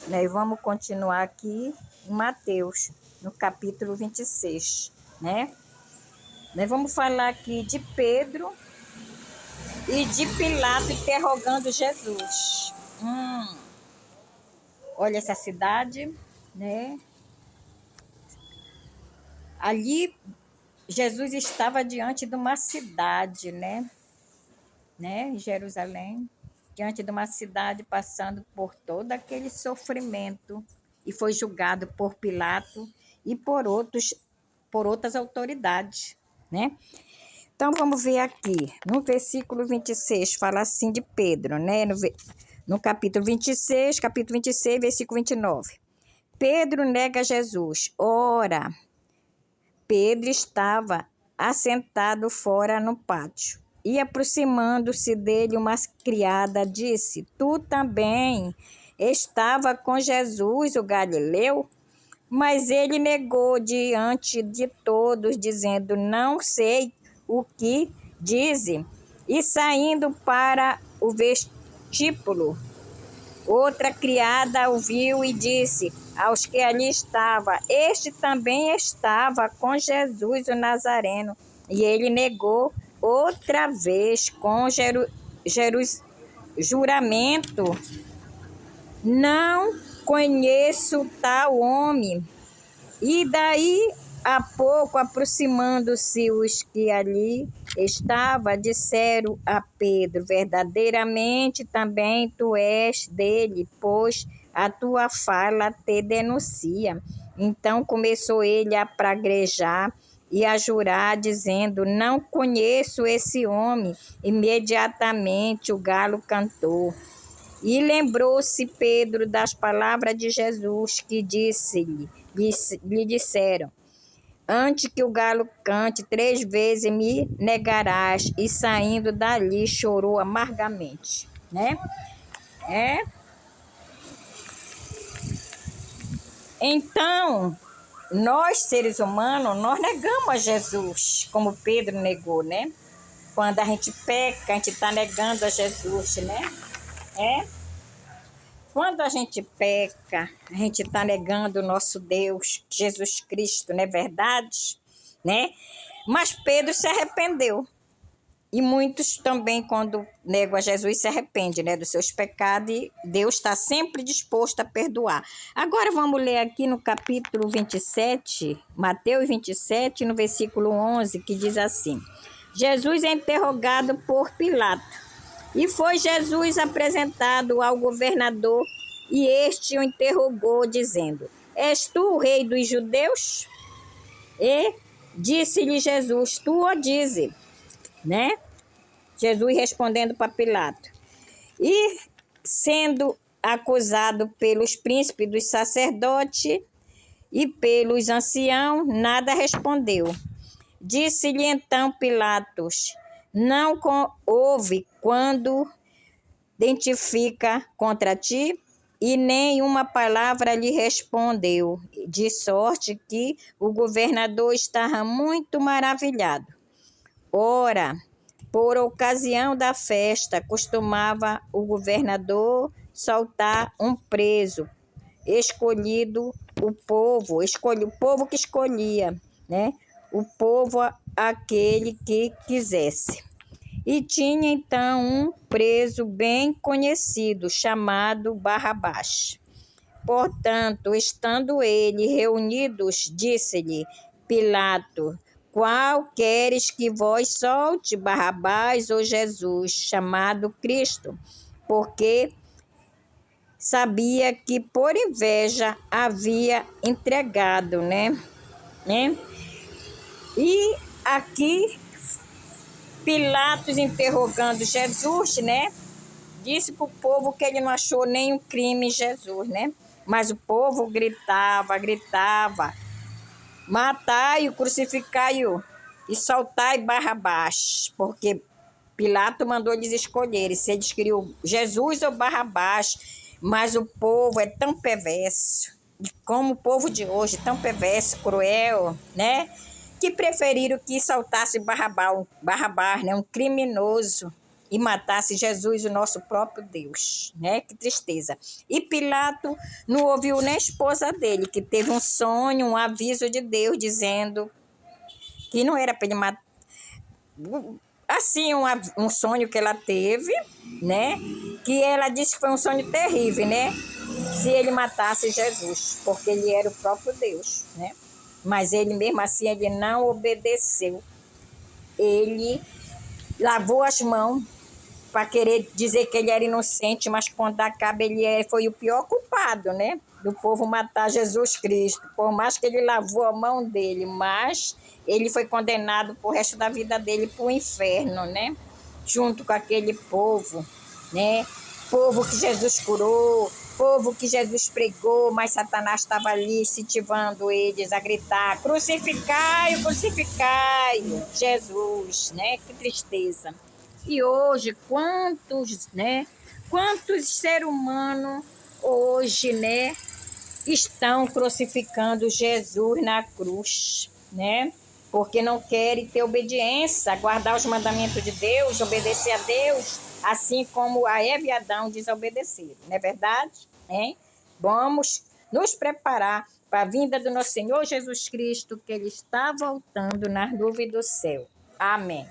né? E vamos continuar aqui em Mateus, no capítulo 26, né? Nós vamos falar aqui de Pedro e de Pilato interrogando Jesus. Olha essa cidade, né? Ali Jesus estava diante de uma cidade, né? Jerusalém, diante de uma cidade passando por todo aquele sofrimento e foi julgado por Pilato e por outras autoridades, né? Então vamos ver aqui, no versículo 26 fala assim de Pedro, né? No capítulo 26, versículo 29. Pedro nega Jesus. Ora, Pedro estava assentado fora no pátio. E aproximando-se dele, uma criada disse: Tu também estava com Jesus, o Galileu? Mas ele negou diante de todos, dizendo: Não sei o que dizem. E saindo para o vestíbulo, outra criada o viu e disse aos que ali estavam: Este também estava com Jesus o Nazareno. E ele negou outra vez com juramento: Não conheço tal homem. E daí a pouco, aproximando-se os que ali estavam, disseram a Pedro: Verdadeiramente também tu és dele, pois a tua fala te denuncia. Então começou ele a praguejar e a jurar, dizendo: Não conheço esse homem. Imediatamente o galo cantou. E lembrou-se Pedro das palavras de Jesus, que lhe disseram: Antes que o galo cante 3 vezes me negarás. E saindo dali chorou amargamente, né? Então, nós seres humanos, nós negamos a Jesus, como Pedro negou, né? Quando a gente peca, a gente está negando a Jesus, né? Quando a gente peca, a gente está negando o nosso Deus, Jesus Cristo, não é verdade? Né? Mas Pedro se arrependeu. E muitos também, quando negam a Jesus, se arrependem, né, dos seus pecados, e Deus está sempre disposto a perdoar. Agora vamos ler aqui no capítulo 27, Mateus 27, no versículo 11, que diz assim: Jesus é interrogado por Pilato. E foi Jesus apresentado ao governador, e este o interrogou, dizendo: És tu o rei dos judeus? E disse-lhe Jesus: Tu o dizes, né? Jesus respondendo para Pilato. E sendo acusado pelos príncipes dos sacerdotes e pelos anciãos, nada respondeu. Disse-lhe então Pilatos: Não houve quando identifica contra ti? E nenhuma palavra lhe respondeu, de sorte que o governador estava muito maravilhado. Ora, por ocasião da festa, costumava o governador soltar um preso, escolhido o povo que escolhia, né? O povo aquele que quisesse. E tinha então um preso bem conhecido, chamado Barrabás. Portanto, estando eles reunidos, disse-lhe Pilato: Qual queres que vós solte, Barrabás ou Jesus, chamado Cristo? Porque sabia que por inveja havia entregado, né? E aqui Pilatos interrogando Jesus, né? Disse para o povo que ele não achou nenhum crime em Jesus, né? Mas o povo gritava: matai-o, crucificai-o e soltai Barrabás, porque Pilato mandou eles escolherem se eles queriam Jesus ou Barrabás, mas o povo é tão perverso, como o povo de hoje, tão perverso, cruel, né? Que preferiram que soltasse Barrabás, né? Um criminoso, e matasse Jesus, o nosso próprio Deus, né? Que tristeza. E Pilato não ouviu nem a esposa dele, que teve um sonho, um aviso de Deus, dizendo que não era para ele matar. Assim, um sonho que ela teve, né? Que ela disse que foi um sonho terrível, né? Se ele matasse Jesus, porque ele era o próprio Deus, né? Mas ele mesmo assim, ele não obedeceu. Ele lavou as mãos para querer dizer que ele era inocente, mas quando acaba foi o pior culpado, né? Do povo matar Jesus Cristo. Por mais que ele lavou a mão dele, mas ele foi condenado pro resto da vida dele para o inferno, né? Junto com aquele povo, né? Povo que Jesus curou, povo que Jesus pregou, mas Satanás estava ali incentivando eles a gritar: crucificai-o, crucificai-o, Jesus, né? Que tristeza. E hoje, quantos, né? Quantos seres humanos hoje, né, estão crucificando Jesus na cruz, né? Porque não querem ter obediência, guardar os mandamentos de Deus, obedecer a Deus, assim como a Eva e Adão desobedeceram, não é verdade? Hein? Vamos nos preparar para a vinda do nosso Senhor Jesus Cristo, que Ele está voltando nas nuvens do céu. Amém.